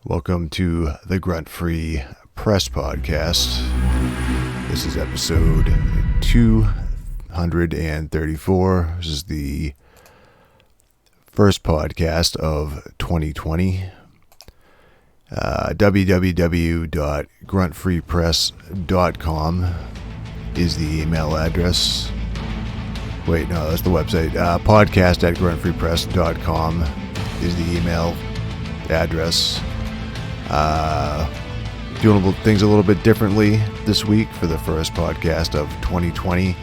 Welcome to the Grunt Free Press Podcast. This is episode 234. This is the first podcast of 2020. www.gruntfreepress.com is the email address. Wait, no, that's the website. Podcast@gruntfreepress.com is the email address. Doing things a little bit differently this week for the first podcast of 2020.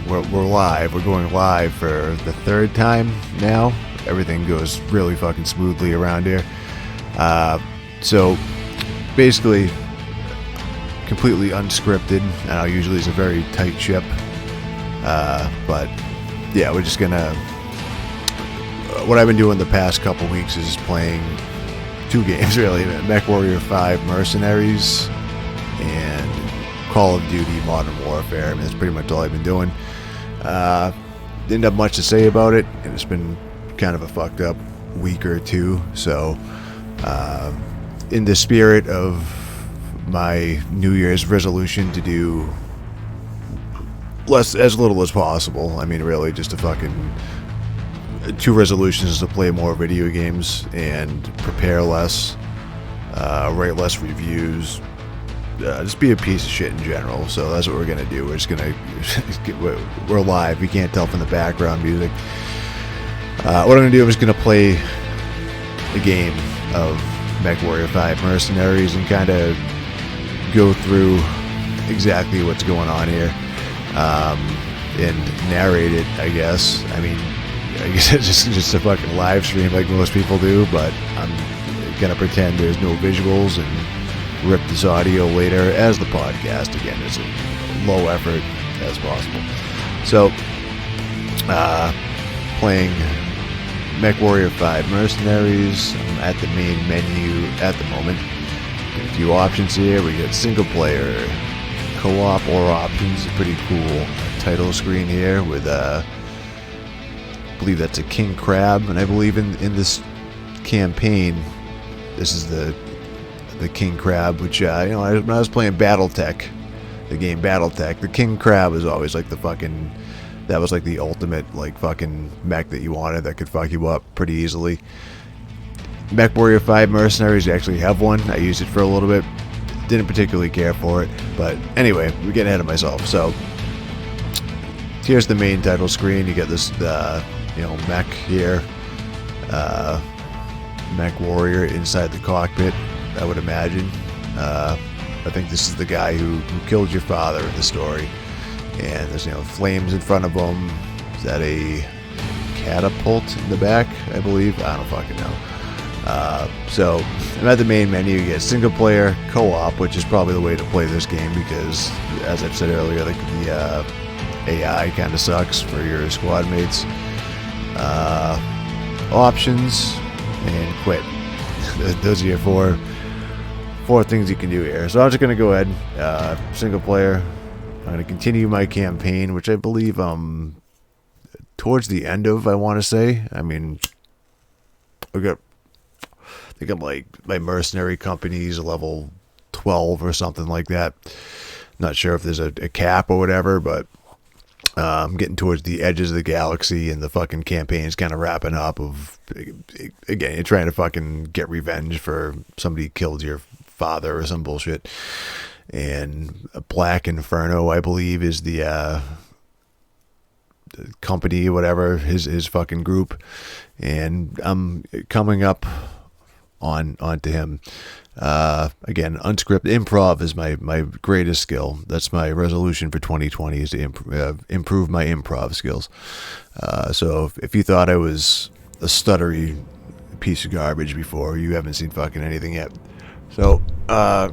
We're live. We're going live for the third time now. Everything goes really fucking smoothly around here. So basically, completely unscripted. Usually it's a very tight ship. But yeah, we're just gonna. What I've been doing the past couple weeks is playing two games really: MechWarrior 5 Mercenaries and Call of Duty Modern Warfare. I mean, that's pretty much all I've been doing. Didn't have much to say about it, and it's been kind of a fucked up week or two. So, in the spirit of my New Year's resolution to do as little as possible, I mean, really just to fucking. Two resolutions to play more video games and prepare less, write less reviews, just be a piece of shit in general. So that's what we're gonna do. We're just gonna we're live. You can't tell from the background music. What I'm gonna do is gonna play a game of MechWarrior 5 Mercenaries and kind of go through exactly what's going on here and narrate it. I guess it's just a fucking live stream like most people do, but I'm gonna pretend there's no visuals and rip this audio later as the podcast. Again, it's a low effort as possible. So, playing MechWarrior 5 Mercenaries. I'm at the main menu at the moment. Got a few options here. We got single player, co-op, or options. A pretty cool title screen here with I believe that's a king crab, and I believe in this campaign, this is the king crab, which when I was playing BattleTech, the game BattleTech, the king crab was always like that was like the ultimate like fucking mech that you wanted that could fuck you up pretty easily. MechWarrior 5 Mercenaries, you actually have one. I used it for a little bit, didn't particularly care for it, but anyway, we're getting ahead of myself. So here's the main title screen. You get this mech here, MechWarrior inside the cockpit, I would imagine. I think this is the guy who killed your father in the story, and there's flames in front of him. Is that a catapult in the back? I believe. I don't fucking know. So I'm at the main menu. You get single player, co-op, which is probably the way to play this game because, as I've said earlier, the AI kind of sucks for your squad mates. Options and quit. Those are your four things you can do here. So I'm just going to go ahead, single player. I'm going to continue my campaign, which I believe towards the end of, I want to say. I mean, I think I'm like, my mercenary company's level 12 or something like that. Not sure if there's a cap or whatever, but I'm getting towards the edges of the galaxy, and the fucking campaign's kind of wrapping up. Again, you're trying to fucking get revenge for somebody killed your father or some bullshit. And Black Inferno, I believe, is the company, whatever, his fucking group. And I'm coming up onto him. Again, unscripted improv is my greatest skill. That's my resolution for 2020 is to improve my improv skills. So if you thought I was a stuttery piece of garbage before, you haven't seen fucking anything yet. So I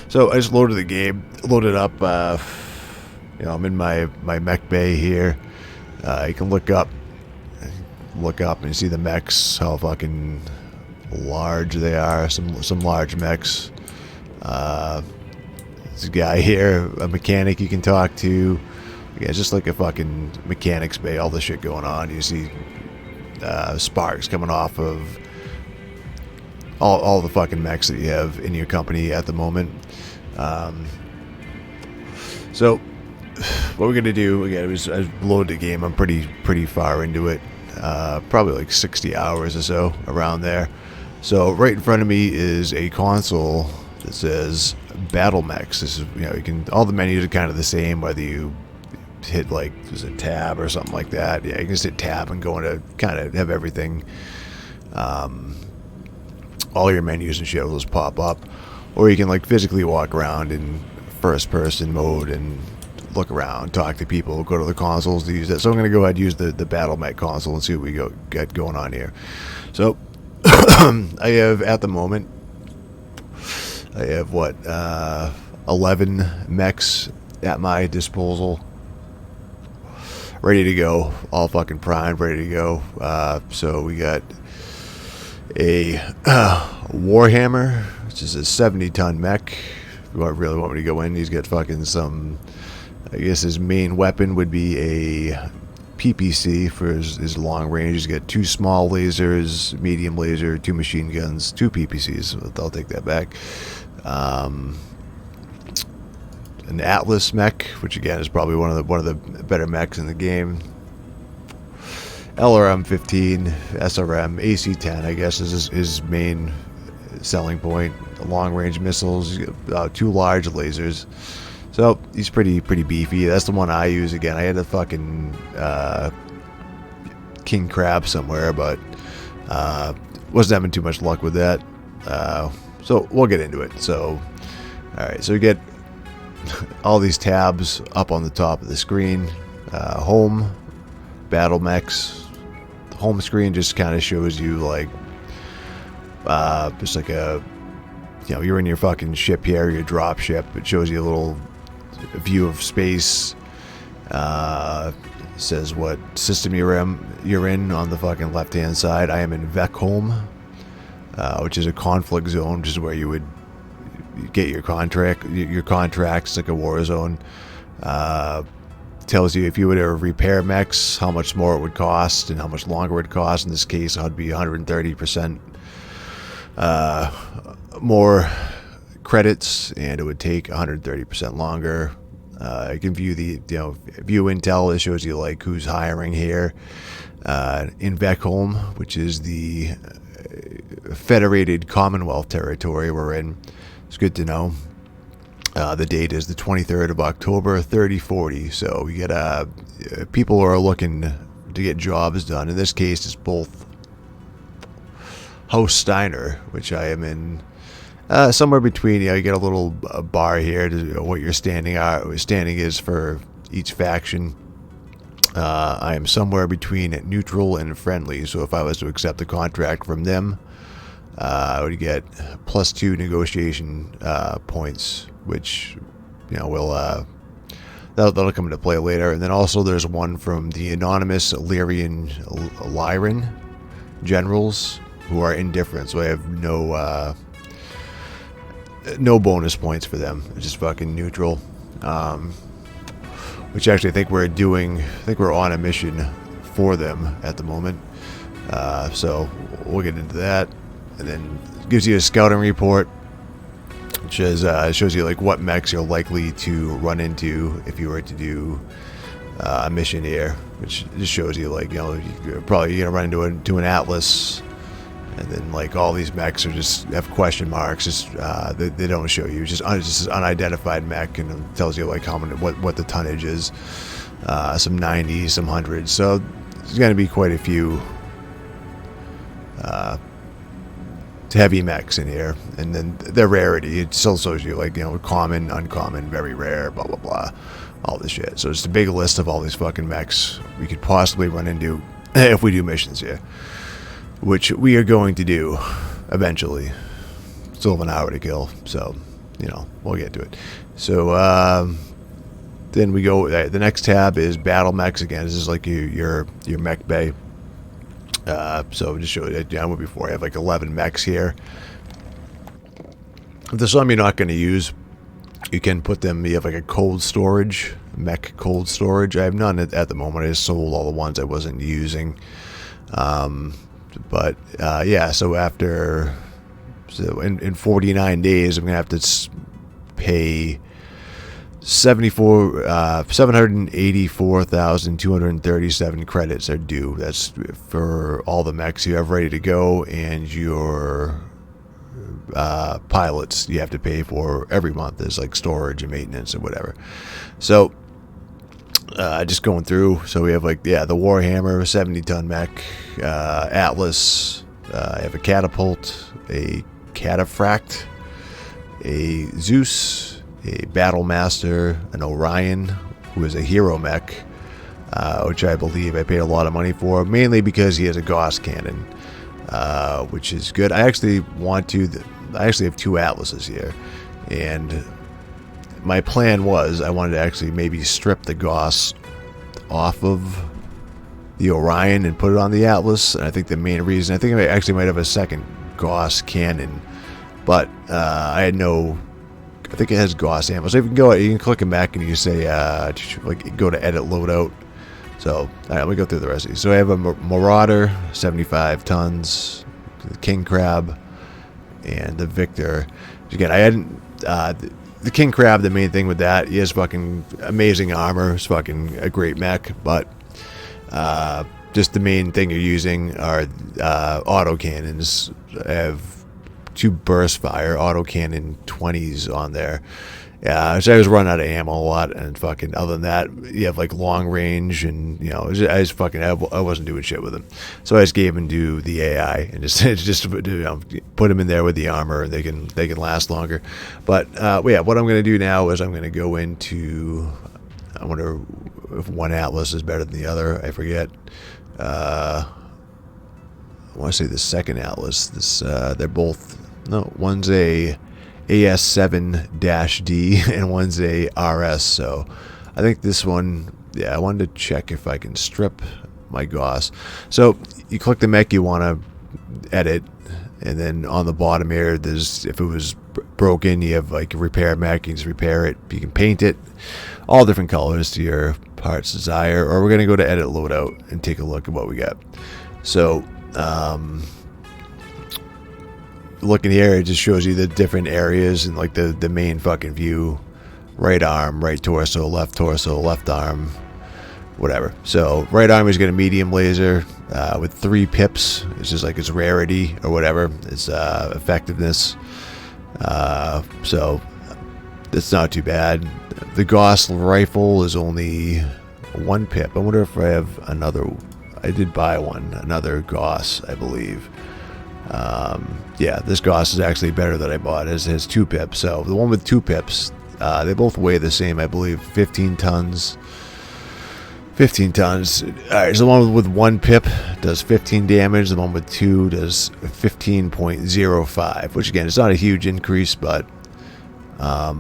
just loaded the game, loaded up. I'm in my mech bay here. You can look up and see the mechs, how fucking large they are. Some large mechs. There's a guy here, a mechanic you can talk to. Yeah, it's just like a fucking mechanics bay, all this shit going on. You see sparks coming off of all the fucking mechs that you have in your company at the moment. So what we're gonna do again is I load the game. I'm pretty far into it, probably like 60 hours or so, around there. So right in front of me is a console that says Battle Mechs. This is, you can, all the menus are kind of the same whether you hit like there's a tab or something like that. Yeah, you can just hit tab and go into kind of have everything. All your menus and shit will just pop up, or you can like physically walk around in first person mode and look around, talk to people, go to the consoles to use that. So I'm going to go ahead and use the Battle Mech console and see what we got going on here. So I have at the moment, I have what 11 mechs at my disposal, ready to go, all fucking primed, ready to go. So we got a Warhammer, which is a 70-ton mech. If you really want me to go in, he's got fucking some, I guess his main weapon would be a PPC for his long range. He's got 2 small lasers, medium laser, 2 machine guns, 2 PPCs. I'll take that back. An Atlas mech, which again is probably one of the better mechs in the game. LRM-15, SRM, AC-10, I guess is his main selling point. Long-range missiles, 2 large lasers. So he's pretty beefy. That's the one I use. Again, I had a fucking king crab somewhere, but wasn't having too much luck with that. So we'll get into it. So, all right. So we get all these tabs up on the top of the screen. Home, Battle Mechs. The home screen just kind of shows you like just like a, you're in your fucking ship here, your drop ship. It shows you a little view of space. Says what system you're in on the fucking left hand side. I am in Vekholm, which is a conflict zone, which is where you would get your contracts, like a war zone. Tells you if you were to repair mechs, how much more it would cost and how much longer it would cost. In this case, it would be 130% more credits, and it would take 130% longer. You can view the view intel. It shows you like who's hiring here in Vekholm, which is the Federated Commonwealth territory we're in. It's good to know. The date is the 23rd of October, 3040. So we get people who are looking to get jobs done. In this case, it's both House Steiner, which I am in. Somewhere between, you get a little bar here to what your standing is for each faction. I am somewhere between neutral and friendly, so if I was to accept the contract from them, I would get +2 negotiation points, which will that'll come into play later. And then also there's one from the anonymous Lyrian generals who are indifferent, so I have no bonus points for them. It's just fucking neutral. Which actually I think we're on a mission for them at the moment. So we'll get into that. And then it gives you a scouting report, which shows you like what mechs you're likely to run into if you were to do a mission here, which just shows you like, you're probably gonna run into an Atlas. And then like all these mechs have question marks. Just they don't show you. Just an unidentified mech, and it tells you like what the tonnage is. Some 90s, some 100s. So there's going to be quite a few heavy mechs in here. And then their rarity, it still shows you like common, uncommon, very rare, blah blah blah, all this shit. So it's a big list of all these fucking mechs we could possibly run into if we do missions here, which we are going to do eventually. Still have an hour to kill, so we'll get to it. So then we go. The next tab is Battle Mechs. Again, this is like your mech bay. So just show you down before. I have like 11 mechs here. If there's some you're not going to use, you can put them. You have like a cold storage, mech cold storage. I have none at the moment. I just sold all the ones I wasn't using. But yeah, so after So in 49 days, I'm going to have to pay 784,237 credits are due. That's for all the mechs you have ready to go, and your pilots you have to pay for every month. There's like storage and maintenance and whatever. So just going through. So we have the Warhammer 70-ton mech, Atlas. I have a catapult, a cataphract, a Zeus, a Battle Master, an Orion, who is a hero mech, which I believe I paid a lot of money for, mainly because he has a Gauss cannon, which is good. I actually have 2 Atlases here, and my plan was I wanted to actually maybe strip the Gauss off of the Orion and put it on the Atlas. And I think the main reason, I think I actually might have a second Gauss cannon, but I think it has Gauss ammo. So if you can click him back and you say, go to edit loadout. So, all right, let me go through the rest of these. So I have a Marauder, 75 tons, the King Crab, and the Victor. Again, I hadn't, the King Crab, the main thing with that, he has fucking amazing armor. It's fucking a great mech, but just the main thing you're using are autocannons. I have 2 burst fire autocannon 20s on there. So I was running out of ammo a lot, and fucking other than that, you have long range, and I wasn't doing shit with them. So I just gave them to the AI and just put them in there with the armor, and they can last longer. But what I'm going to do now is I'm going to go into, I wonder if one Atlas is better than the other. I forget. I want to say the second Atlas. They're both, no, one's a AS7-D and one's a RS. So I think this one, I wanted to check if I can strip my Gauss. So you click the mech you want to edit, and then on the bottom here, if it was broken, you have repair mech. You can just repair it. You can paint it all different colors to your heart's desire. Or we're going to go to edit loadout and take a look at what we got. So looking here, it just shows you the different areas and the main fucking view. Right arm, right torso, left arm, whatever. So right arm is going to medium laser with 3 pips. It's just its rarity or whatever. It's effectiveness. So that's not too bad. The Gauss rifle is only 1 pip. I wonder if I have another. I did buy another Gauss, I believe. This Gauss is actually better that I bought. It has 2 pips. So the one with 2 pips, they both weigh the same, I believe, 15 tons. 15 tons. Alright, so the one with 1 pip does 15 damage. The one with 2 does 15.05, which again, it's not a huge increase, but a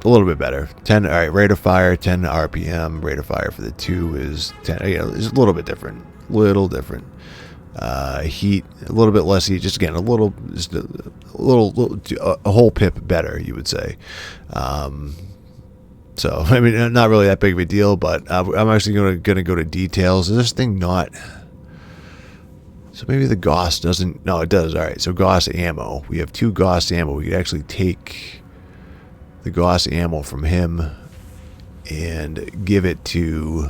little bit better. 10. Alright, rate of fire, 10 RPM. Rate of fire for the 2 is 10. It's a little bit different. Heat, a little bit less heat. Just again, a whole pip better, you would say. So, I mean, not really that big of a deal, but I'm actually going to go to details. Is this thing not... So maybe the Gauss doesn't... No, it does. All right, so Gauss ammo. We have 2 Gauss ammo. We could actually take the Gauss ammo from him and give it to...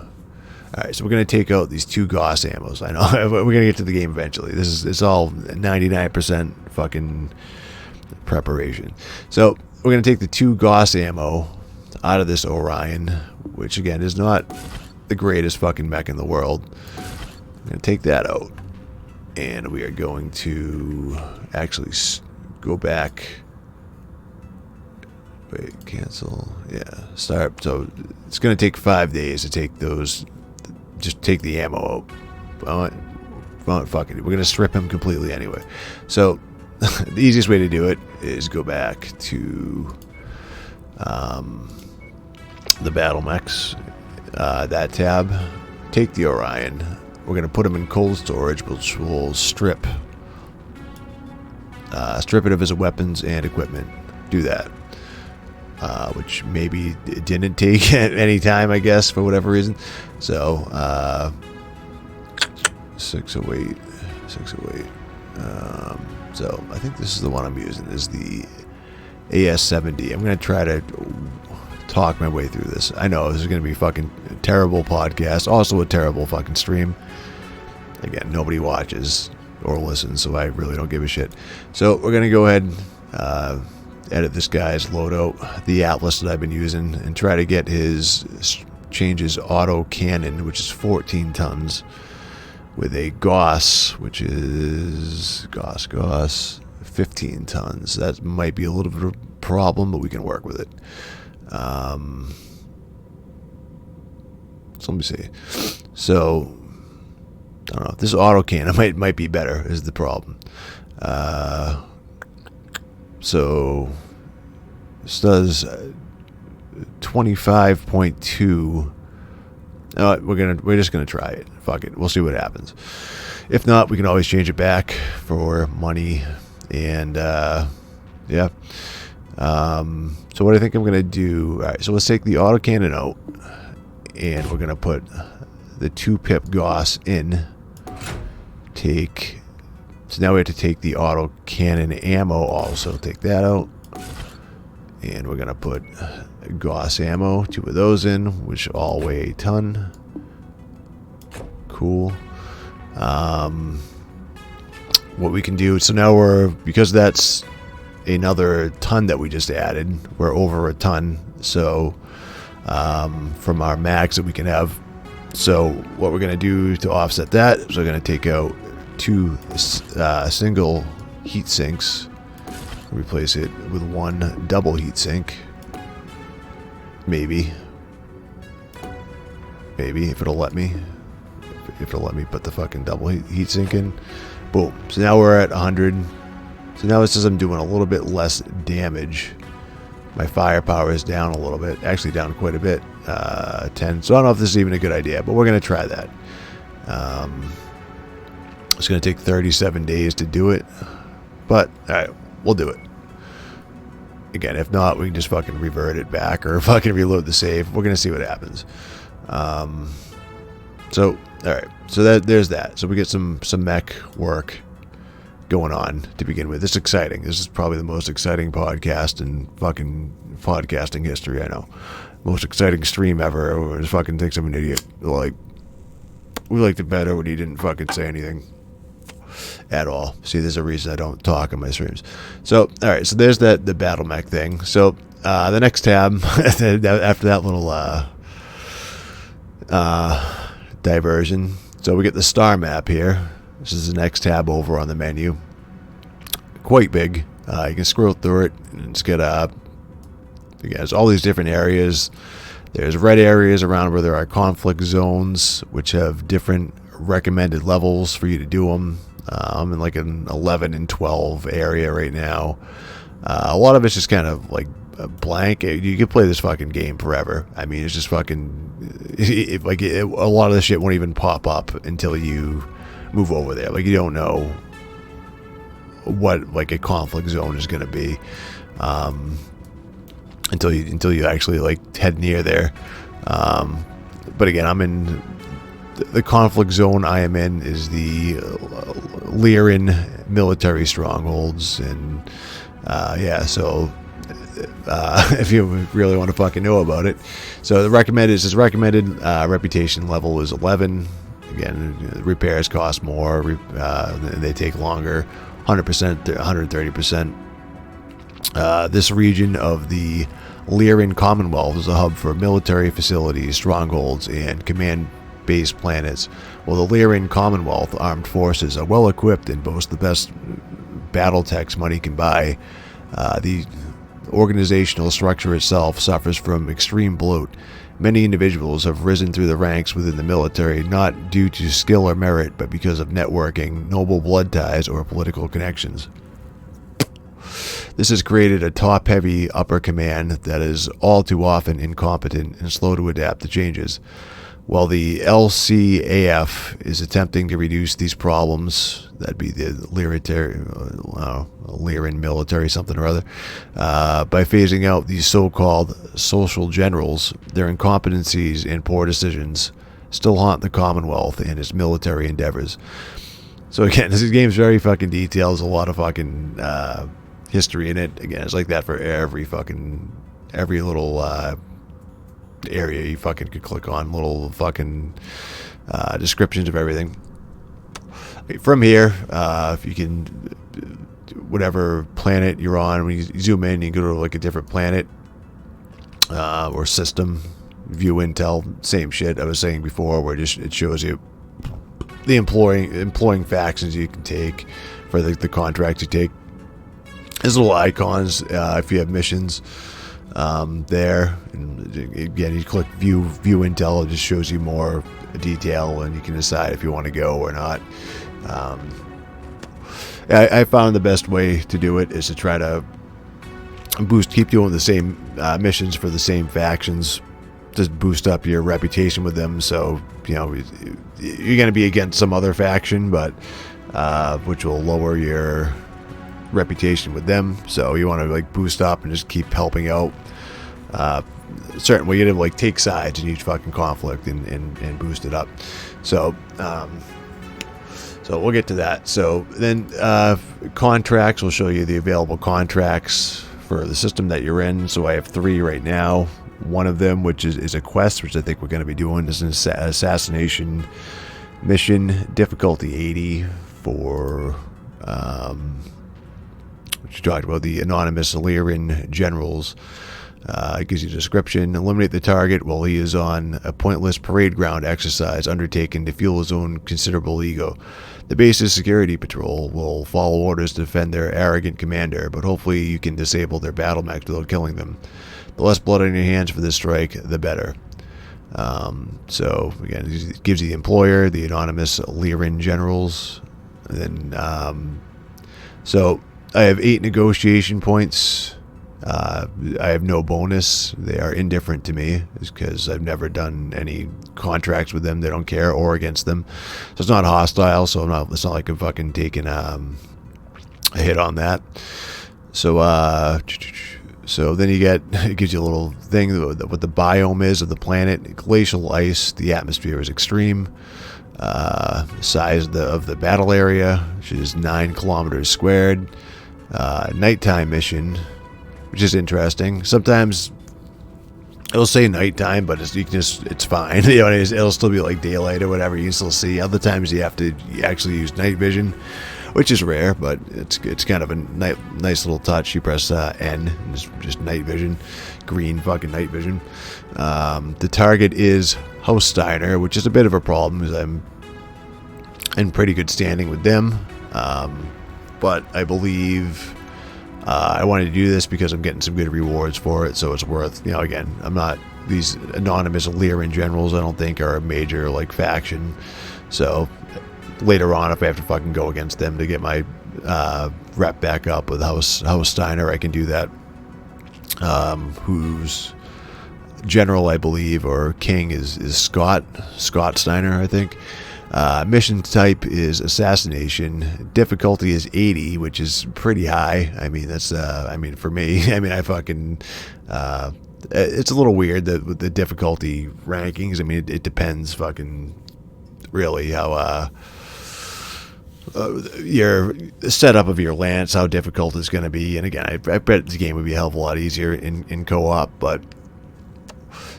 All right, so we're going to take out these 2 Gauss ammos. I know. We're going to get to the game eventually. It's all 99% fucking preparation. So we're going to take the 2 Gauss ammo out of this Orion, which again is not the greatest fucking mech in the world. I'm going to take that out, and we are going to actually go back. Wait, cancel. Yeah, start. So it's going to take 5 days to take those. Just take the ammo out. Well, fuck it. We're going to strip him completely anyway. So the easiest way to do it is go back to the battle mechs, that tab, take the Orion. We're going to put him in cold storage, which will strip it of his weapons and equipment. Do that. Which maybe it didn't take at any time, I guess, for whatever reason. So, 608. So I think this is the one I'm using, is the AS70. I'm going to try to talk my way through this. I know this is going to be fucking a terrible podcast, also a terrible fucking stream. Again, nobody watches or listens, so I really don't give a shit. So we're going to go ahead and edit this guy's loadout, the Atlas that I've been using, and try to get change his auto cannon, which is 14 tons, with a Gauss, which is Gauss 15 tons. That might be a little bit of a problem, but we can work with it. So let me see. So I don't know. This auto cannon might be better, is the problem. So this does 25.2. We're just gonna try it. Fuck it. We'll see what happens. If not, we can always change it back for money. And yeah. So what I think I'm gonna do. All right. So let's take the autocannon out, and we're gonna put the 2-pip Gauss in. So now we have to take the autocannon ammo also. Take that out, and we're gonna put Gauss ammo, 2 of those in, which all weigh a ton. Cool. What we can do, so now because that's another ton that we just added, we're over a ton, so from our max that we can have. So what we're going to do to offset that is we're going to take out 2 single heat sinks, replace it with 1 double heat sink. Maybe if it'll let me put the fucking double heat sink in. Boom. So now we're at 100. So now it says I'm doing a little bit less damage. My firepower is down a little bit, actually down quite a bit, 10. So I don't know if this is even a good idea, but we're going to try that. It's going to take 37 days to do it, but all right, we'll do it. Again, if not, we can just fucking revert it back or fucking reload the save. We're going to see what happens. So, all right, so there's that. So we get some mech work going on to begin with. It's exciting. This is probably the most exciting podcast in fucking podcasting history, I know. Most exciting stream ever. It just fucking thinks I'm an idiot. Like, we liked it better when he didn't fucking say anything at all. See, there's a reason I don't talk on my streams. So, all right, so there's the battle mech thing. So, the next tab, after that little diversion, so we get the star map here. This is the next tab over on the menu. Quite big. You can scroll through it, and it's got there's all these different areas. There's red areas around where there are conflict zones, which have different recommended levels for you to do them. I'm in like an 11 and 12 area right now. A lot of it's just kind of like blank. You could play this fucking game forever. I mean, it's just fucking a lot of the shit won't even pop up until you move over there. Like, you don't know what like a conflict zone is going to be until you actually like head near there. But again, I'm in the conflict zone. I am in is the Lyran military strongholds, and yeah, so if you really want to fucking know about it, so the recommended reputation level is 11. Again, repairs cost more, they take longer, 100% to 130%. This region of the Lyran Commonwealth is a hub for military facilities, strongholds, and command-based planets. While the Lyran Commonwealth armed forces are well equipped and boast the best battle techs money can buy, the organizational structure itself suffers from extreme bloat. Many individuals have risen through the ranks within the military, not due to skill or merit, but because of networking, noble blood ties, or political connections. This has created a top-heavy upper command that is all too often incompetent and slow to adapt to changes. While the LCAF is attempting to reduce these problems, that'd be the Lyran military something or other, by phasing out these so-called social generals, their incompetencies and poor decisions still haunt the Commonwealth and its military endeavors. So again, this game's very fucking detailed. There's a lot of fucking history in it. Again, it's like that for every little area you fucking could click on. Little fucking descriptions of everything. From here, if you can, whatever planet you're on, when you zoom in, you go to like a different planet or system. View intel, same shit I was saying before, where it shows you the employing factions you can take for the contracts you take. There's little icons if you have missions there, and again, you click view intel. It just shows you more detail, and you can decide if you want to go or not. I found the best way to do it is to try to keep doing the same missions for the same factions. Just boost up your reputation with them, so you know you're going to be against some other faction, but which will lower your reputation with them. So you want to like boost up and just keep helping out. Certainly, you have like take sides in each fucking conflict and boost it up. So we'll get to that. So then contracts will show you the available contracts for the system that you're in. So I have 3 right now. One of them, which is a quest, which I think we're going to be doing, is an assassination mission, difficulty 80 for, which you talked about, the anonymous Illyrian generals. It gives you a description. Eliminate the target while he is on a pointless parade ground exercise undertaken to fuel his own considerable ego. The base's security patrol will follow orders to defend their arrogant commander, but hopefully you can disable their battle mechs without killing them. The less blood on your hands for this strike, the better. So again, it gives you the employer, the anonymous Illyrian generals, and then so I have 8 negotiation points. I have no bonus. They are indifferent to me because I've never done any contracts with them. They don't care, or against them. So it's not hostile. So it's not like I'm fucking taking a hit on that. So then it gives you a little thing what the biome is of the planet. Glacial ice. The atmosphere is extreme. Size of the battle area, which is 9 kilometers squared. Nighttime mission, which is interesting. Sometimes it'll say nighttime, but it's fine. You know, it'll still be like daylight or whatever. You can still see. Other times you have to actually use night vision, which is rare, but it's kind of a nice little touch. You press N, and just night vision, green fucking night vision. The target is House Steiner, which is a bit of a problem because I'm in pretty good standing with them. But I believe I wanted to do this because I'm getting some good rewards for it, so it's worth, you know, again, I'm not, these anonymous Illyrian generals I don't think are a major like faction, so later on if I have to fucking go against them to get my rep back up with House Steiner, I can do that. Whose general I believe, or king, is Scott Steiner, I think. Mission type is assassination. Difficulty is 80, which is pretty high. I mean, that's for me, I mean, it's a little weird that with the difficulty rankings. I mean, it depends fucking really how your setup of your lance, how difficult it's going to be. And again, I bet the game would be a hell of a lot easier in co-op, but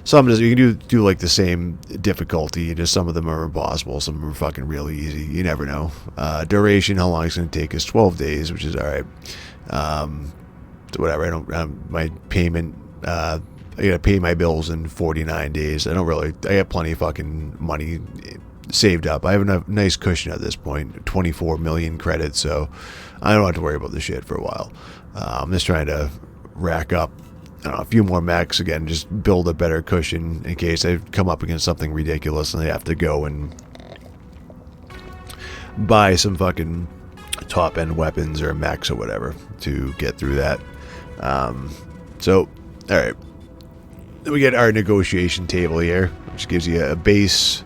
some you can do like the same difficulty, just some of them are impossible, some of them are fucking really easy. You never know. Duration, how long it's going to take is 12 days, which is alright. Whatever, my payment, I gotta pay my bills in 49 days. I got plenty of fucking money saved up. I have a nice cushion at this point, 24 million credits, so I don't have to worry about this shit for a while. I'm just trying to rack up, I don't know, a few more mechs, again, just build a better cushion in case I come up against something ridiculous and I have to go and buy some fucking top-end weapons or mechs or whatever to get through that. So, alright. Then we get our negotiation table here, which gives you a base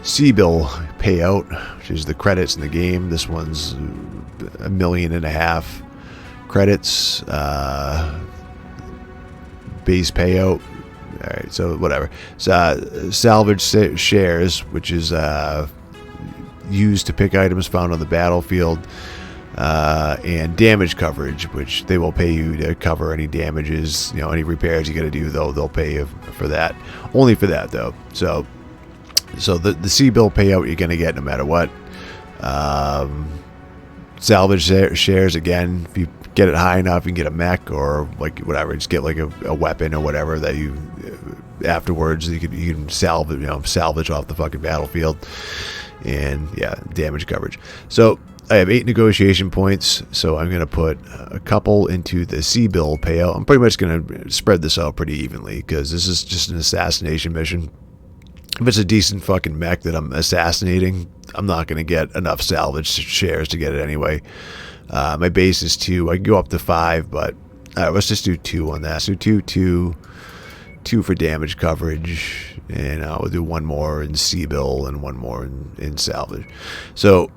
C-bill payout, which is the credits in the game. This one's 1.5 million credits. Base payout. Alright, so whatever. So, salvage shares, which is used to pick items found on the battlefield, and damage coverage, which they will pay you to cover any damages, any repairs you got to do. They'll pay you for that. Only for that though. So the C-bill payout you're gonna get no matter what. Salvage shares, again, if you get it high enough, you can get a mech or like whatever, just get like a weapon or whatever that you afterwards you can salvage off the fucking battlefield. And yeah, damage coverage. So I have 8 negotiation points, so I'm gonna put a couple into the C-bill payout. I'm pretty much gonna spread this out pretty evenly because this is just an assassination mission. If it's a decent fucking mech that I'm assassinating, I'm not going to get enough salvage shares to get it anyway. My base is 2. I can go up to 5, but let's just do 2 on that. So 2 for damage coverage, and I'll do 1 more in C-bill and 1 more in salvage. So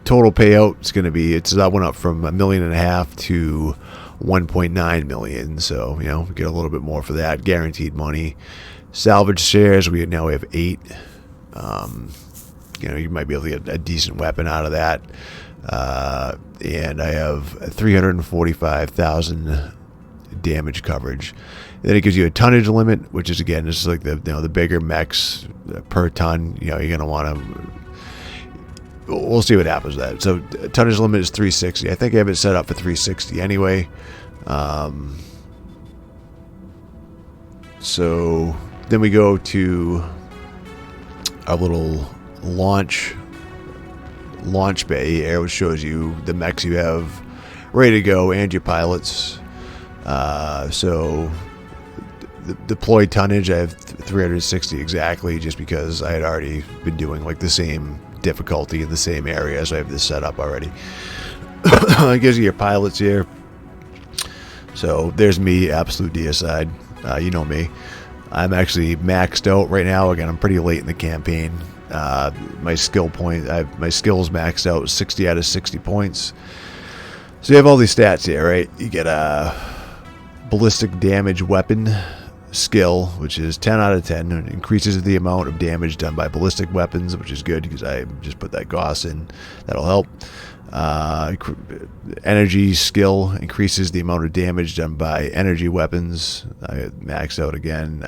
total payout is going to be, that went up from $1.5 million to 1.9 million. So, get a little bit more for that. Guaranteed money. Salvage shares, we now have 8. You might be able to get a decent weapon out of that. And I have 345,000 damage coverage. And then it gives you a tonnage limit, which is, again, this is like the bigger mechs per ton. You're going to want to. We'll see what happens with that. So tonnage limit is 360. I think I have it set up for 360 anyway. So then we go to our little launch bay here, which shows you the mechs you have ready to go and your pilots. So the deployed tonnage, I have 360 exactly, just because I had already been doing like the same difficulty in the same area, so I have this set up already. It gives you your pilots here. So there's me, absolute deicide. You know me. I'm actually maxed out right now. Again, I'm pretty late in the campaign. My skill point, my skills maxed out 60 out of 60 points. So you have all these stats here, right? You get a ballistic damage weapon skill, which is 10 out of 10. It increases the amount of damage done by ballistic weapons, which is good because I just put that Gauss in. That'll help. Energy skill increases the amount of damage done by energy weapons. I maxed out again.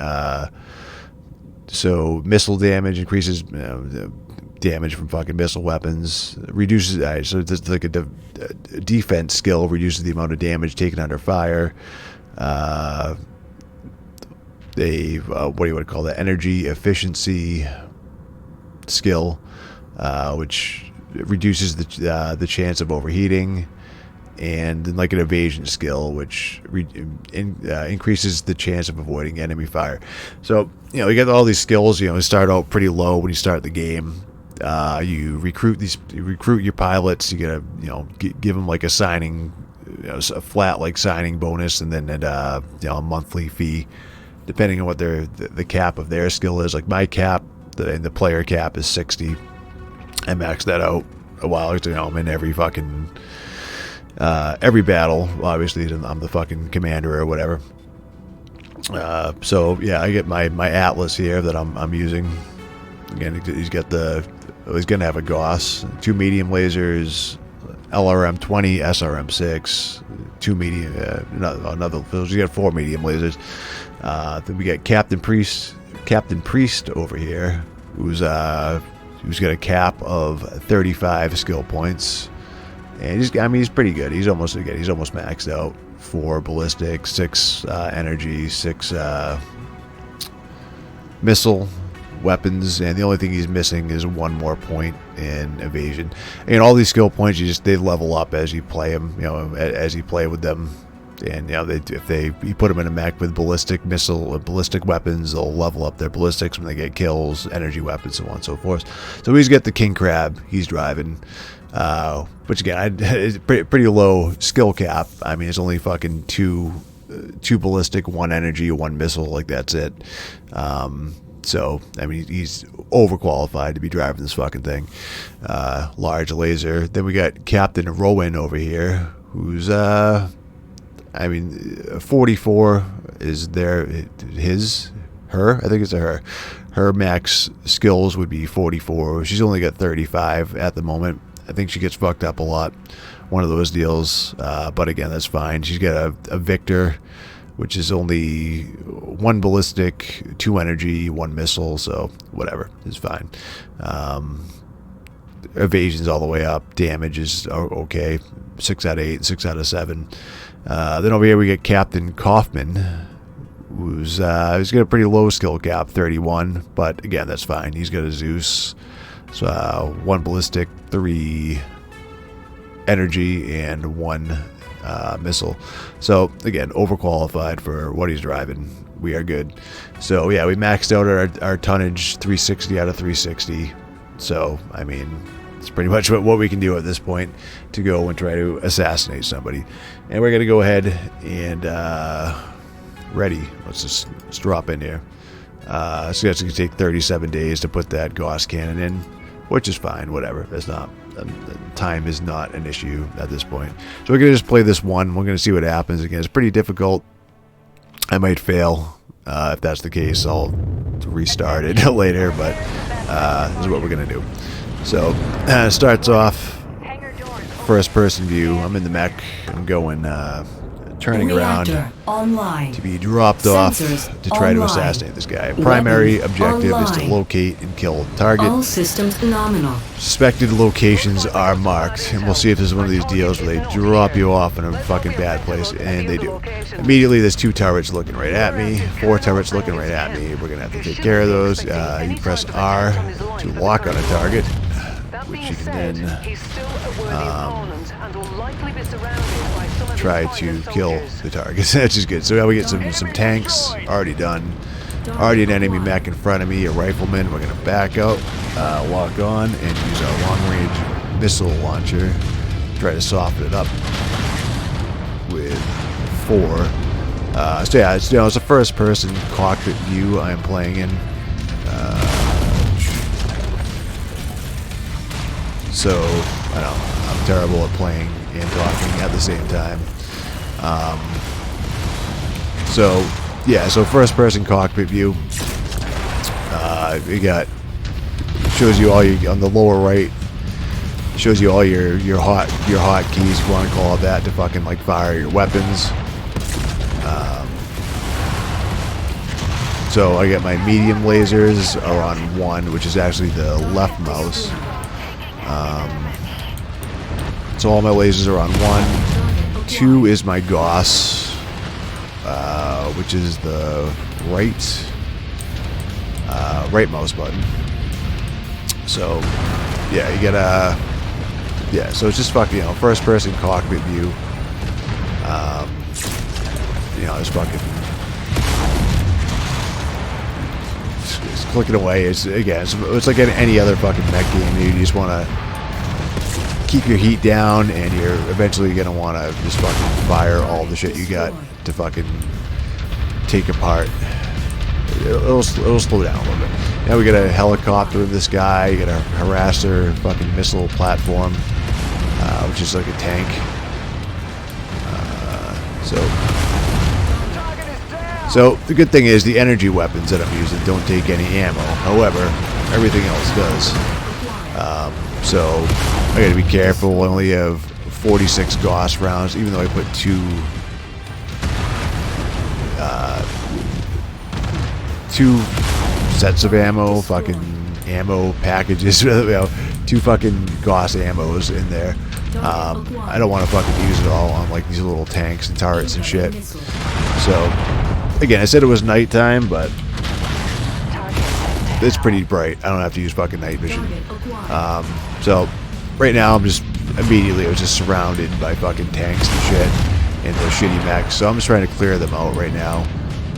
So missile damage increases damage from fucking missile weapons. Reduces. So it's like a defense skill, reduces the amount of damage taken under fire. What do you want to call that? Energy efficiency skill, which reduces the chance of overheating, and then like an evasion skill, which increases the chance of avoiding enemy fire. So you get all these skills. Start out pretty low when you start the game. You recruit your pilots. You gotta give them like a signing, a flat like signing bonus, and then a monthly fee, depending on what the cap of their skill is. Like my cap, the player cap is 60. I maxed that out a while ago. I'm in every fucking every battle. Obviously, I'm the fucking commander or whatever. So yeah, I get my Atlas here that I'm using. Again, he's gonna have a Gauss, 2 medium lasers, LRM 20, SRM 6, 2 medium, another. So you got 4 medium lasers. Then we got Captain Priest over here, who's got a cap of 35 skill points, and he's pretty good. He's almost maxed out. 4 ballistic, 6 energy, 6 missile weapons, and the only thing he's missing is 1 more point in evasion. And all these skill points, they level up as you play them. As you play with them. And you put them in a mech with ballistic weapons, they'll level up their ballistics when they get kills, energy weapons, so on and so forth. So he's got the King Crab he's driving, which again, it's pretty low skill cap. I mean, it's only fucking 2 ballistic, 1 energy, 1 missile. Like that's it. So I mean, he's overqualified to be driving this fucking thing. Large laser. Then we got Captain Rowan over here, who's 44 is his her. I think it's a her. Her max skills would be 44. She's only got 35 at the moment. I think she gets fucked up a lot. One of those deals. But again, that's fine. She's got a Victor, which is only 1 ballistic, 2 energy, 1 missile. So whatever. It's fine. Evasion's all the way up. Damage is okay. 6 out of 8, 6 out of 7. Then over here we get Captain Kaufman, who's he's got a pretty low skill cap, 31, but again, that's fine. He's got a Zeus, so 1 ballistic, 3 energy, and 1 missile. So again, overqualified for what he's driving. We are good. So yeah, we maxed out our tonnage, 360 out of 360. So I mean, it's pretty much what we can do at this point to go and try to assassinate somebody. And we're gonna go ahead and ready. Let's drop in here. So that's gonna take 37 days to put that Gauss cannon in, which is fine. Whatever. That's not time is not an issue at this point. So we're gonna just play this one. We're gonna see what happens. Again, it's pretty difficult. I might fail. If that's the case, I'll restart it later. But this is what we're gonna do. So it starts off first person view. I'm in the mech. I'm going turning around to be dropped off to try to assassinate this guy. Primary objective is to locate and kill the target. All systems nominal. Suspected locations are marked, and we'll see if this is one of these deals where they drop you off in a fucking bad place, and they do. Immediately there's 2 turrets looking right at me, 4 turrets looking right at me. We're gonna have to take care of those. You press R to lock on a target, which you can then try to kill the targets. That's just good. So now we get some tanks already done. Already an enemy mech in front of me, a rifleman. We're going to back out, walk on, and use our long-range missile launcher. Try to soften it up with 4. So yeah, it's a first-person cockpit view I am playing in. So, I don't know, I'm terrible at playing and talking at the same time. So first person cockpit view. Shows you all on the lower right, shows you all your hot keys, if you want to call it that, to fucking like fire your weapons. So I get my medium lasers are on 1, which is actually the left mouse. So all my lasers are on 1. 2 is my Gauss, which is the right mouse button. So yeah, you get so it's just fucking, first person cockpit view. It's fucking it's clicking away. It's like any other fucking mech game. You just want to keep your heat down, and you're eventually gonna want to just fucking fire all the shit you got to fucking take apart. It'll slow down a little bit. Now we got a helicopter of this guy. You got a harasser fucking missile platform, which is like a tank. So the good thing is the energy weapons that I'm using don't take any ammo. However, everything else does. So I gotta be careful. I only have 46 Gauss rounds, even though I put 2 sets of ammo, fucking ammo packages, 2 fucking Gauss ammos in there. I don't want to fucking use it all on like these little tanks and turrets and shit. So again, I said it was nighttime, but it's pretty bright. I don't have to use fucking night vision. So right now I was just surrounded by fucking tanks and shit and those shitty mechs. So I'm just trying to clear them out right now,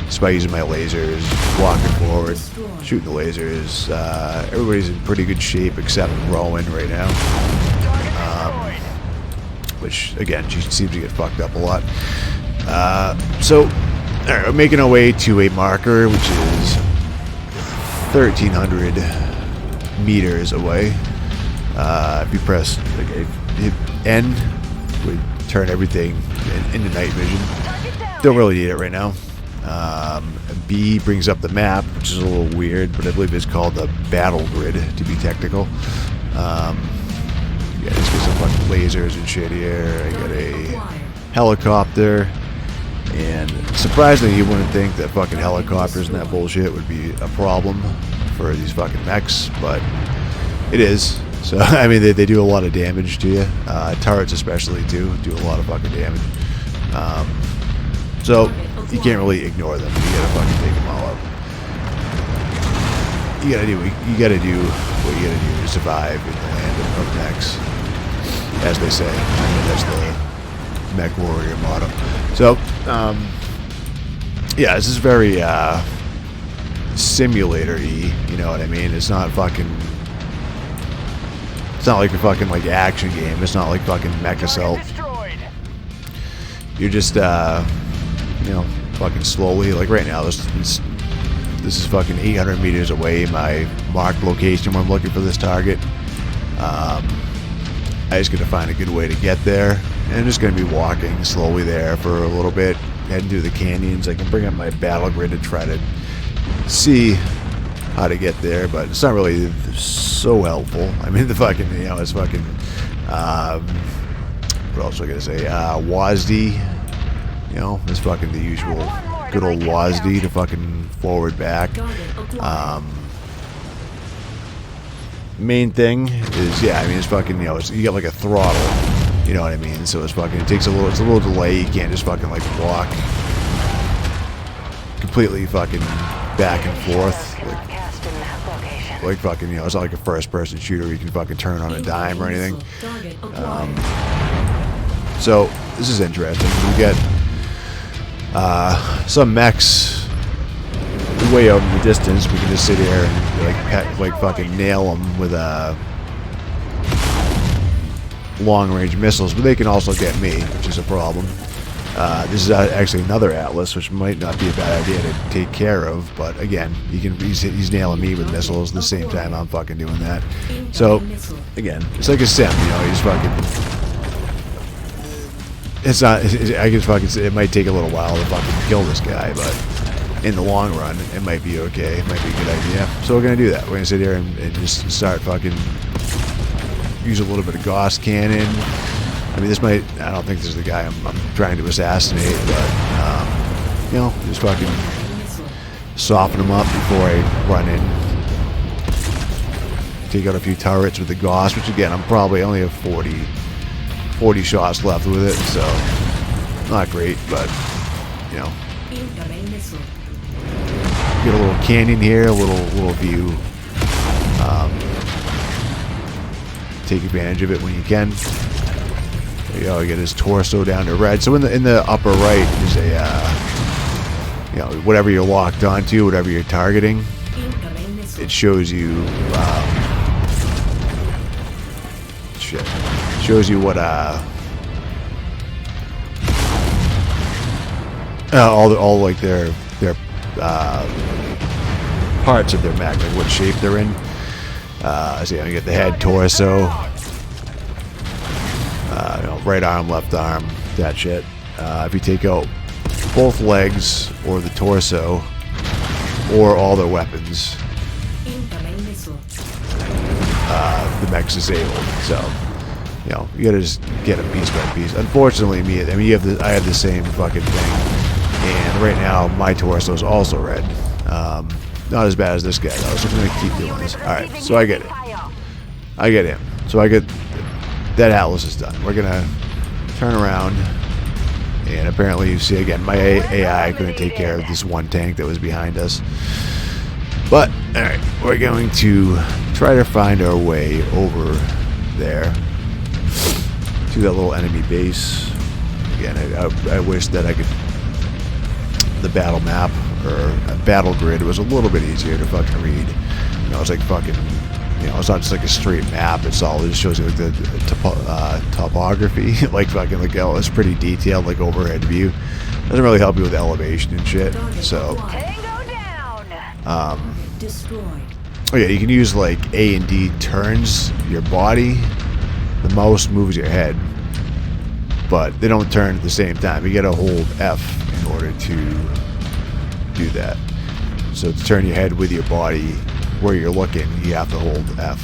just by using my lasers, walking forward, shooting the lasers. Everybody's in pretty good shape except Rowan right now, which again, she seems to get fucked up a lot. So alright, we're making our way to a marker which is 1,300 meters away. If you press hit N, would turn everything into night vision. Don't really need it right now. B brings up the map, which is a little weird, but I believe it's called the battle grid to be technical. Yeah, just get some fucking lasers and shit here. I got a helicopter, and surprisingly, you wouldn't think that fucking helicopters and that bullshit would be a problem for these fucking mechs, but it is. So, I mean, they do a lot of damage to you. Turrets especially, too, do a lot of fucking damage. So, you can't really ignore them. You gotta fucking take them all out. You gotta do what you gotta do to survive in the land of mechs, as they say. I mean, that's the MechWarrior motto. So, yeah, this is very simulator-y. You know what I mean? It's not fucking. It's not like a fucking like action game. It's not like fucking Mech Assault. You're just you know, fucking slowly. Like right now, this is fucking 800 meters away. My marked location when I'm looking for this target. I just gotta find a good way to get there, and I'm just gonna be walking slowly there for a little bit, heading through the canyons. I can bring up my battle grid to try to see how to get there, but it's not really so helpful. I mean, the fucking, you know, it's fucking, what else was I gonna say? WASD, you know, it's fucking the usual good old WASD to fucking forward back. Main thing is, yeah, I mean, it's fucking, you know, you got like a throttle, you know what I mean? So it's fucking, it's a little delay. You can't just fucking like walk completely fucking back and forth. Like fucking, you know, it's not like a first-person shooter where you can fucking turn on a dime or anything. So this is interesting. We get some mechs way out in the distance. We can just sit here and like fucking nail them with long-range missiles, but they can also get me, which is a problem. This is actually another Atlas, which might not be a bad idea to take care of, but again, he's nailing me with missiles at the same time I'm fucking doing that. So, again, it's like a sim, you know, he's fucking... It's not... I guess fucking... It might take a little while to fucking kill this guy, but in the long run, it might be okay. It might be a good idea. So we're gonna do that. We're gonna sit here and just start fucking... Use a little bit of Gauss cannon. I mean, this might... I don't think this is the guy I'm trying to assassinate, but, you know, just fucking soften him up before I run in. Take out a few turrets with the Gauss, which, again, I'm probably only have 40 shots left with it, so not great, but, you know. Get a little canyon here, a little view. Take advantage of it when you can. There you go, get his torso down to red. So in the upper right is a, you know, whatever you're locked onto, whatever you're targeting, it shows you, shit, shows you what, all like their parts of their mech, like what shape they're in. So you get the head, torso, you know, right arm, left arm, that shit. If you take out both legs or the torso or all their weapons, the mech's disabled. So, you know, you gotta just get them piece by piece. Unfortunately, I mean, I have the same fucking thing, and right now my torso is also red. Not as bad as this guy though, so I'm gonna keep doing this. Alright, so I get it. I get him. So I get... That Atlas is done. We're gonna turn around, and apparently you see again, my AI couldn't take care of this one tank that was behind us. But, alright, we're going to try to find our way over there to that little enemy base. Again, I wish that I could... The battle map, or battle grid, was a little bit easier to fucking read. You know, it's like fucking, you know, it's not just like a straight map. It's all, it just shows you like the topography, like fucking like, oh, it's pretty detailed, like overhead view. Doesn't really help you with elevation and shit. So, oh yeah, you can use like A and D turns your body. The mouse moves your head, but they don't turn at the same time. You gotta hold F in order to do that. So to turn your head with your body where you're looking, you have to hold F.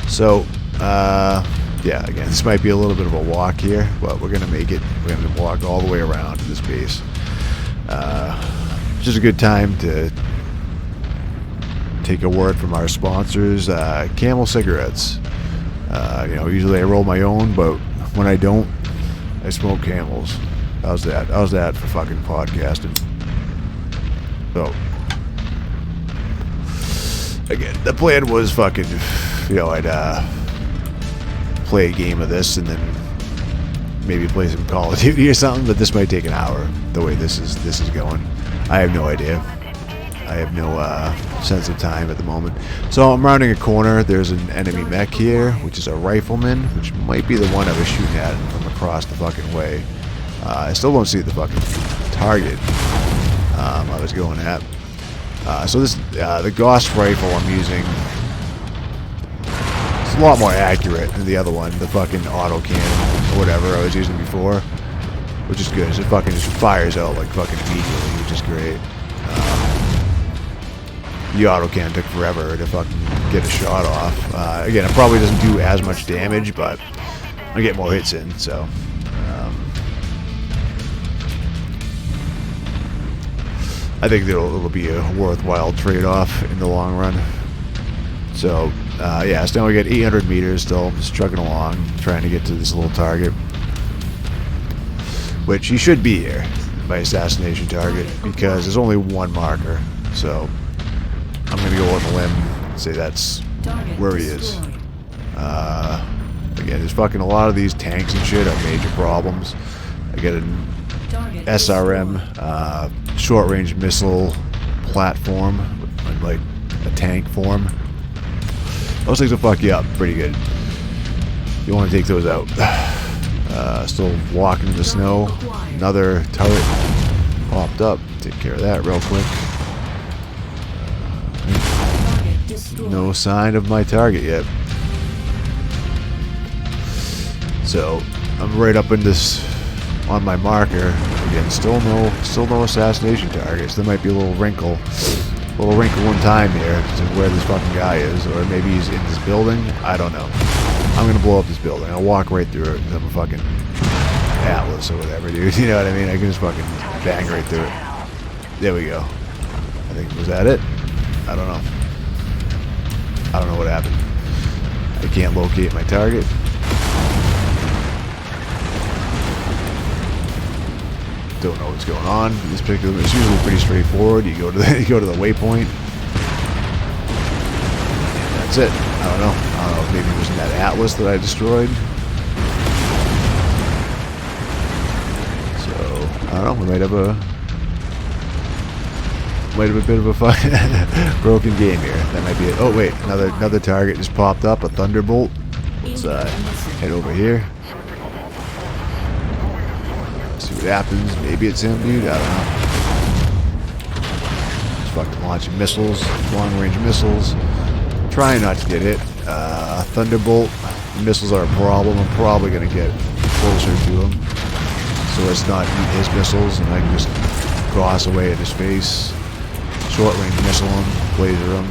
So, yeah, again, this might be a little bit of a walk here, but we're going to make it. We're going to walk all the way around this base. Just a good time to take a word from our sponsors, Camel cigarettes. You know, usually I roll my own, but when I don't, I smoke Camels. How's that? How's that for fucking podcasting? So, again, the plan was fucking, you know, I'd play a game of this and then maybe play some Call of Duty or something, but this might take an hour the way this is going. I have no idea. I have no sense of time at the moment. So I'm rounding a corner. There's an enemy mech here, which is a rifleman, which might be the one I was shooting at from across the fucking way. I still don't see the fucking target I was going at. So this, the Gauss rifle I'm using, it's a lot more accurate than the other one, the fucking auto cannon or whatever I was using before, which is good. It fucking just fires out like fucking immediately, which is great. The auto cannon took forever to fucking get a shot off. Again, it probably doesn't do as much damage, but I get more hits in, so. I think it'll be a worthwhile trade-off in the long run. So, yeah, so now we get 800 meters still, just trucking along, trying to get to this little target. Which he should be here, my assassination target, because there's only one marker, so I'm going to go on the limb and say that's where he is. Again, there's fucking a lot of these tanks and shit are major problems. I get an SRM, short-range missile platform, like a tank form. Those things will fuck you up pretty good. You want to take those out. Still walking in the snow. Another turret popped up. Take care of that real quick. No sign of my target yet. So I'm right up in this on my marker. Again, still no assassination targets. There might be a little wrinkle in time here to where this fucking guy is, or maybe he's in this building. I don't know. I'm gonna blow up this building. I'll walk right through it because I'm a fucking Atlas or whatever, dude. You know what I mean? I can just fucking bang right through it. There we go. I think, was that it? I don't know. I don't know what happened. I can't locate my target. Don't know what's going on. This particular, it's usually pretty straightforward. You go to the waypoint. That's it. I don't know if maybe it was in that Atlas that I destroyed. So I don't know. We might have a bit of a fun broken game here. That might be it. Oh wait, another target just popped up. A Thunderbolt. Let's head over here. See what happens. Maybe it's him, dude. I don't know. Just fucking launching missiles, long-range missiles. Trying not to get hit. Thunderbolt. The missiles are a problem. I'm probably gonna get closer to him, so let's not eat his missiles, and I can just cross away at his face. Short-range missile him, laser him.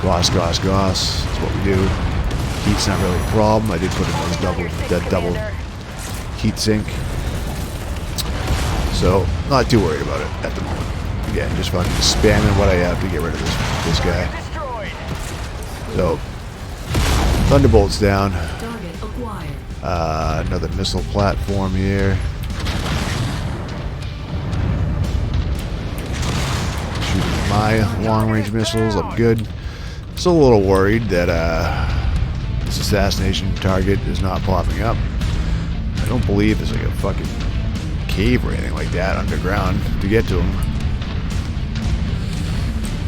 Goss. That's what we do. Heat's not really a problem. I did put in those double heat sink. So, not too worried about it at the moment. Again, just fucking spamming what I have to get rid of this guy. So, Thunderbolt's down. Another missile platform here. Shooting my long-range missiles. I'm good. Still a little worried that this assassination target is not popping up. I don't believe there's like a fucking cave or anything like that underground to get to him.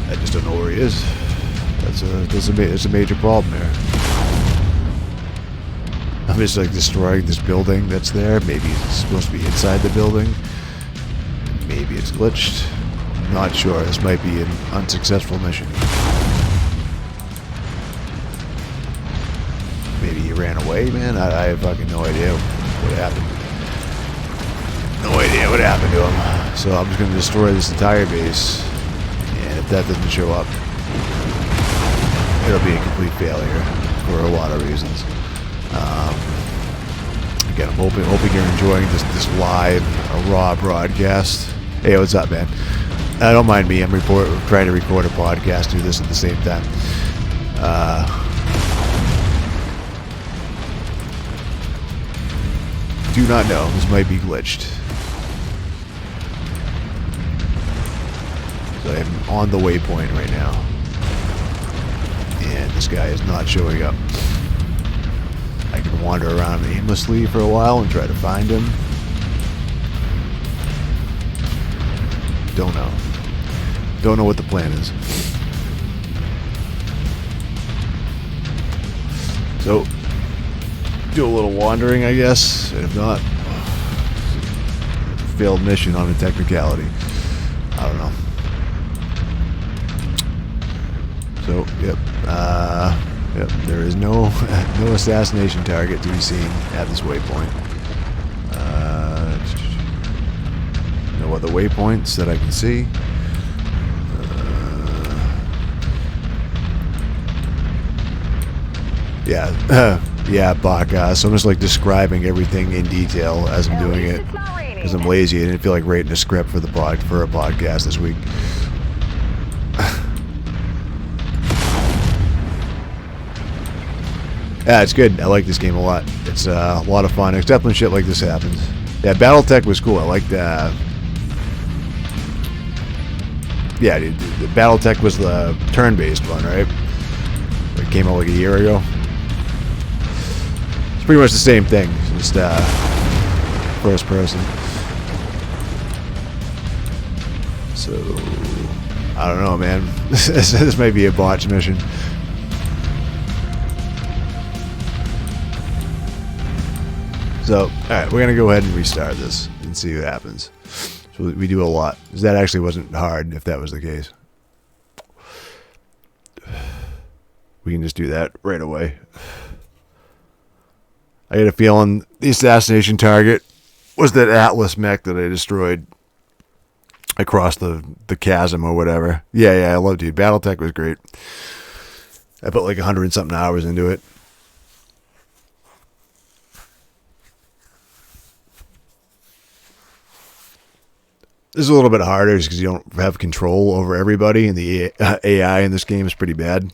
I just don't know where he is. That's a major problem there. I'm just like destroying this building that's there. Maybe it's supposed to be inside the building. Maybe it's glitched. I'm not sure. This might be an unsuccessful mission. Maybe he ran away, man. I have fucking no idea what happened. No idea what happened to him. So I'm just going to destroy this entire base, and if that doesn't show up, it'll be a complete failure for a lot of reasons. Again, I'm hoping you're enjoying this live, raw broadcast. Hey, what's up, man? Don't mind me. I'm trying to record a podcast, do this at the same time. Do not know. This might be glitched. So I'm on the waypoint right now, and this guy is not showing up. I can wander around aimlessly for a while and try to find him. Don't know. Don't know what the plan is. So, do a little wandering, I guess. And if not, failed mission on a technicality. I don't know. So, yep. Yep, there is no assassination target to be seen at this waypoint. No other waypoints that I can see. Yeah, Bach. So I'm just like describing everything in detail as I'm doing it because I'm lazy. I didn't feel like writing a script for a podcast this week. Yeah, it's good. I like this game a lot. It's a lot of fun, except when shit like this happens. Yeah, BattleTech was cool. I liked that. Yeah, dude, BattleTech was the turn-based one, right? It came out like a year ago. It's pretty much the same thing, just first person. So, I don't know, man. This might be a botch mission. So, alright, we're going to go ahead and restart this and see what happens. So we do a lot. That actually wasn't hard if that was the case. We can just do that right away. I get a feeling the assassination target was that Atlas mech that I destroyed across the chasm or whatever. Yeah, I loved it. BattleTech was great. I put like 100 and something hours into it. This is a little bit harder just because you don't have control over everybody, and the AI in this game is pretty bad.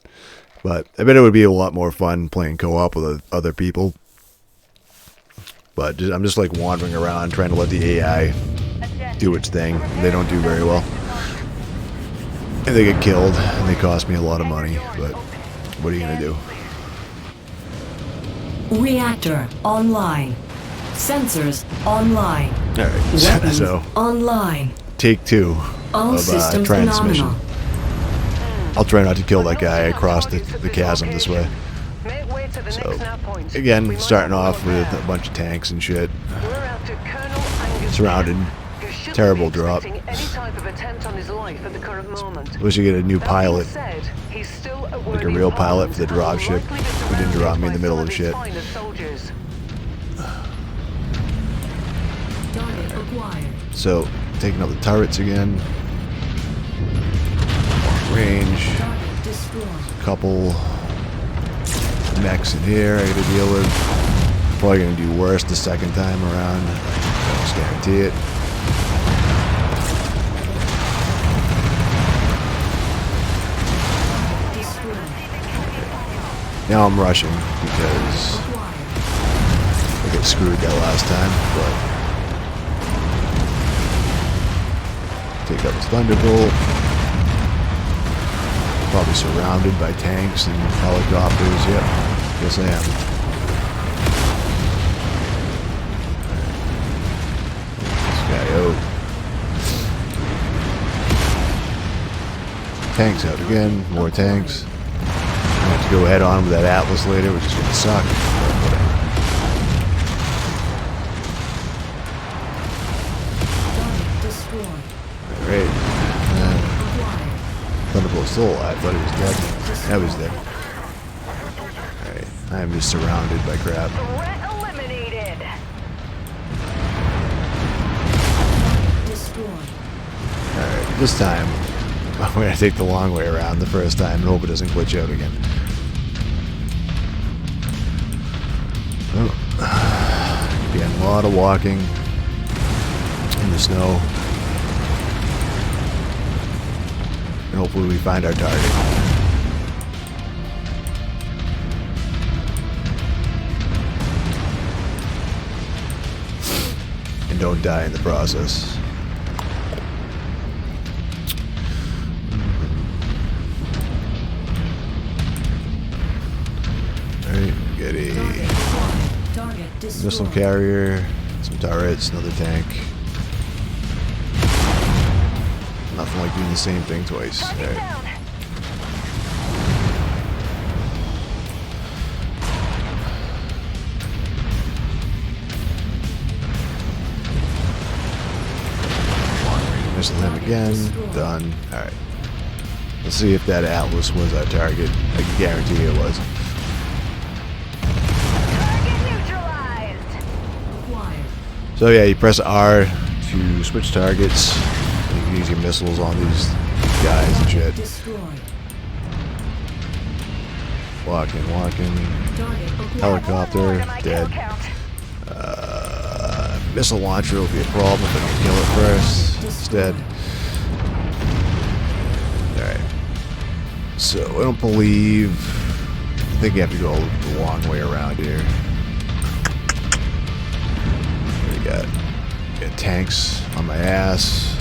But I bet it would be a lot more fun playing co-op with other people. But I'm just like wandering around trying to let the AI do its thing. They don't do very well. And they get killed, and they cost me a lot of money. But what are you going to do? Reactor online. Sensors online. Alright, so online. take 2 All of systems transmission. phenomenal. I'll try not to kill that guy across the chasm this way. So, again, starting off with a bunch of tanks and shit. Surrounded. Terrible drop. Wish you get a new pilot. Like a real pilot for the drop ship. Who didn't drop me in the middle of shit. So, taking out the turrets again. Range. A couple mechs in here I gotta deal with. Probably gonna do worse the second time around. I just guarantee it. Now I'm rushing because I got screwed that last time, but take out this Thunderbolt. Probably surrounded by tanks and helicopters. Yep, yes I am. This guy out. Tanks out again. More tanks. I have to go head on with that Atlas later, which is going to suck. But whatever. Alright. Thunderbolt's still alive. I thought he was dead. Now he's dead. Alright. I am just surrounded by crap. Destroyed. This time, I'm going to take the long way around the first time and hope it doesn't glitch out again. Oh. Again, a lot of walking in the snow. And hopefully we find our target. And don't die in the process. Alright, get a missile carrier, some turrets, another tank. Nothing like doing the same thing twice. Alright. Missile him again. Done. Alright. Let's see if that Atlas was our target. I can guarantee it was. So yeah, you press R to switch targets. You can use your missiles on these guys and shit. Walking. Helicopter, dead. Missile launcher will be a problem if I don't kill it first. It's dead. Alright. So I don't believe... I think you have to go the long way around here. Got tanks on my ass,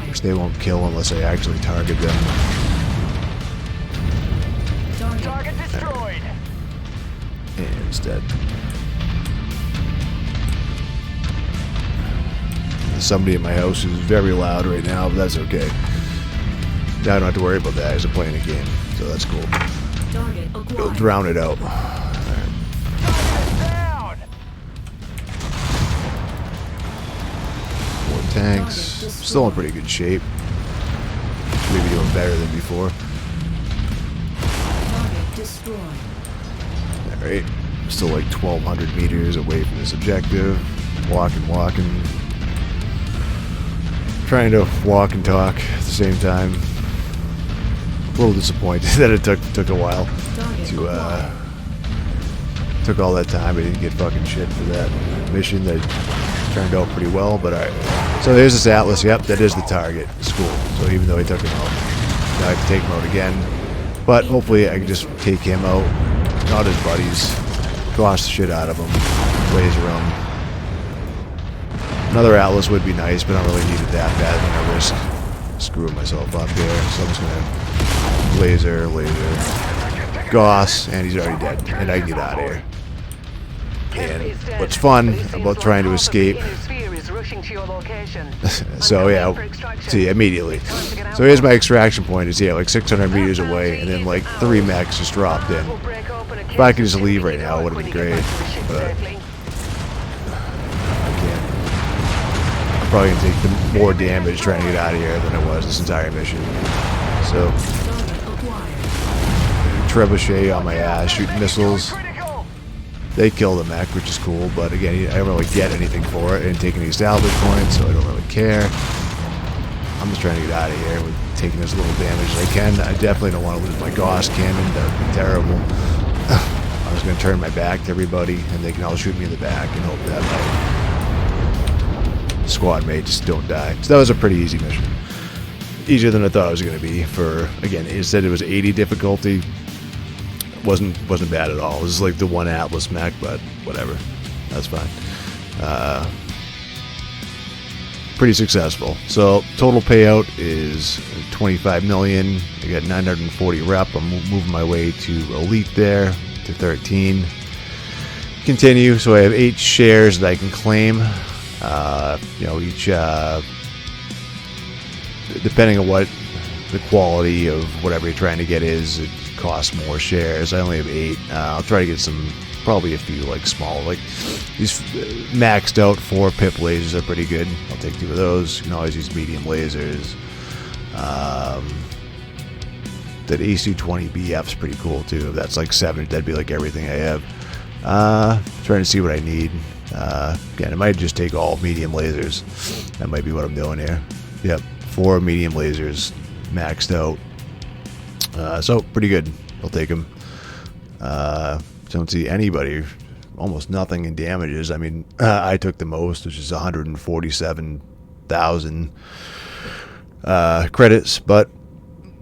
which they won't kill unless I actually target them. Target destroyed. And it's dead. There's somebody at my house who's very loud right now, but that's okay. Now I don't have to worry about that as I'm playing a game, so that's cool. It'll drown it out. Tanks, still in pretty good shape. Maybe doing better than before. Alright, still like 1,200 meters away from this objective. Walking. Trying to walk and talk at the same time. A little disappointed that it took a while to took all that time. I didn't get fucking shit for that mission that turned out pretty well, but alright. So there's this Atlas. Yep, that is the target. It's cool. So even though he took him out, now I have to take him out again. But hopefully I can just take him out, not his buddies, squash the shit out of him, laser him. Another Atlas would be nice, but I don't really need it that bad. I'm gonna risk screwing myself up here. So I'm just gonna laser, Goss, and he's already dead, and I can get out of here. And what's fun about trying to escape? So yeah, see immediately. So here's my extraction point. Is like 600 meters away, and then like 3 mechs just dropped in. If I could just leave right now, it would have been great. But I can't. I'm probably gonna take more damage trying to get out of here than I was this entire mission. So trebuchet on my ass, shooting missiles. They kill the mech, which is cool, but again, I don't really get anything for it. I didn't take any salvage points, so I don't really care. I'm just trying to get out of here with taking as little damage as I can. I definitely don't want to lose my Gauss cannon. That would be terrible. I was going to turn my back to everybody, and they can all shoot me in the back and hope that my squad mates don't die. So that was a pretty easy mission. Easier than I thought it was going to be. For, again, it said it was 80 difficulty. Wasn't bad at all. It was like the one Atlas mech, but whatever. That's fine. Pretty successful. So total payout is 25 million. I got 940 rep. I'm moving my way to elite there to 13. Continue. So I have 8 shares that I can claim. Each depending on what the quality of whatever you're trying to get is, it costs more shares. I only have 8. I'll try to get probably a few like small, like these maxed out 4 pip lasers are pretty good. I'll take 2 of those. You can always use medium lasers. That AC-20BF's pretty cool too. If that's like 7, that'd be like everything I have. Trying to see what I need. Again, I might just take all medium lasers. That might be what I'm doing here. Yep, 4 medium lasers maxed out. So pretty good. I'll take them. Don't see anybody, almost nothing in damages. I mean, I took the most, which is 147,000 credits, but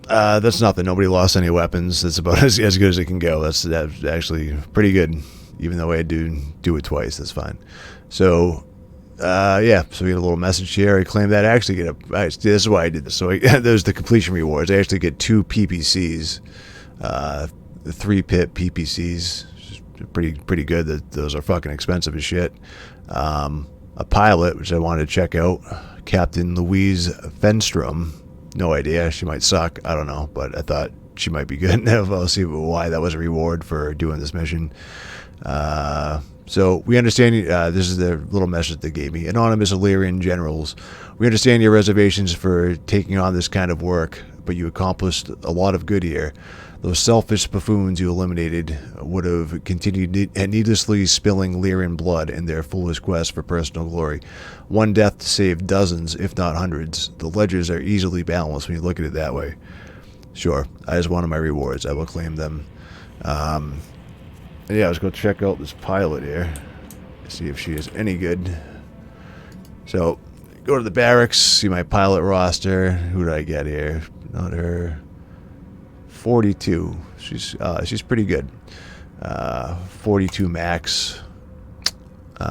that's nothing. Nobody lost any weapons. That's about as good as it can go. That's actually pretty good, even though I had to do it twice. That's fine. So, yeah, so we get a little message here. I claim that I actually get this is why I did this. So there's the completion rewards. I actually get 2 PPCs, 3 pit PPCs. Pretty good. Those are fucking expensive as shit. A pilot, which I wanted to check out, Captain Louise Fenstrom. No idea. She might suck. I don't know, but I thought she might be good. I'll see why that was a reward for doing this mission. So we understand, this is the little message they gave me. Anonymous Illyrian generals, we understand your reservations for taking on this kind of work, but you accomplished a lot of good here. Those selfish buffoons you eliminated would have continued needlessly spilling Lyrian blood in their foolish quest for personal glory. One death saved dozens, if not hundreds. The ledgers are easily balanced when you look at it that way. Sure, I just wanted my rewards. I will claim them. Yeah, let's go check out this pilot here. See if she is any good. So, go to the barracks, see my pilot roster. Who did I get here? Not her. 42. She's pretty good. 42 max. 3,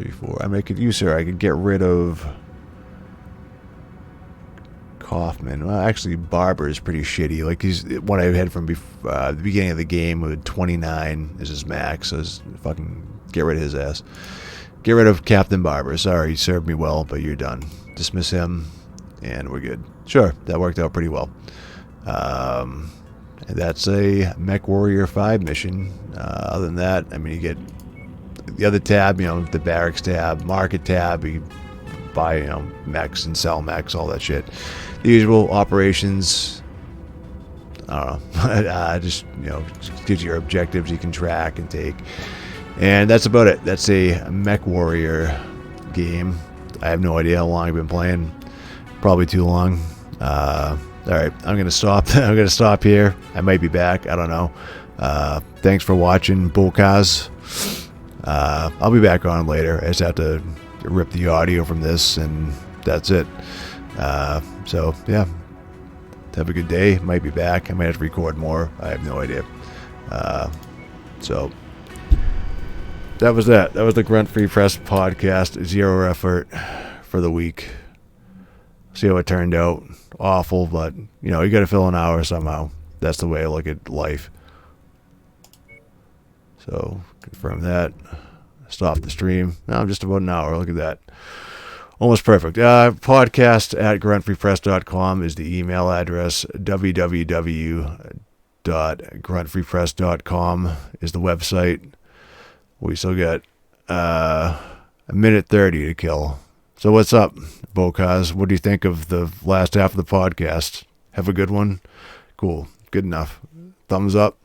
4. I mean, I could use her. I could get rid of Kaufman. Well, actually, Barber is pretty shitty. Like, he's what I had from before, the beginning of the game with 29 is his max. So fucking get rid of his ass. Get rid of Captain Barber. Sorry, he served me well, but you're done. Dismiss him, and we're good. Sure, that worked out pretty well. And that's a MechWarrior 5 mission. Other than that, I mean, you get the other tab, the barracks tab, market tab. You buy, mechs and sell mechs, all that shit. The usual operations. I don't know. Just gives you your objectives you can track and take. And that's about it. That's a MechWarrior game. I have no idea how long I've been playing. Probably too long. All right, I'm gonna stop. I'm gonna stop here. I might be back. I don't know. Thanks for watching, Bokaz. I'll be back on later. I just have to rip the audio from this, and that's it. So yeah, have a good day. Might be back. I might have to record more. I have no idea. So that was that. That was the Grunt Free Press podcast. 0 effort for the week. See how it turned out. Awful, but you got to fill an hour somehow. That's the way I look at life. So confirm that. Stop the stream. Now I'm just about an hour. Look at that. Almost perfect. Podcast at gruntfreepress.com is the email address. www.gruntfreepress.com is the website. We still got a minute 30 to kill. So what's up, Bokaz? What do you think of the last half of the podcast? Have a good one? Cool. Good enough. Thumbs up?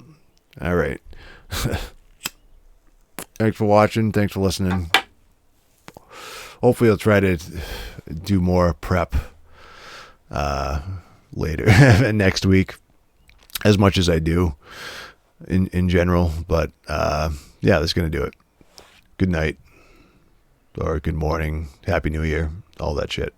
All right. Thanks for watching. Thanks for listening. Hopefully I'll try to do more prep later next week, as much as I do in general. But yeah, that's going to do it. Good night. Or good morning, Happy New Year, all that shit.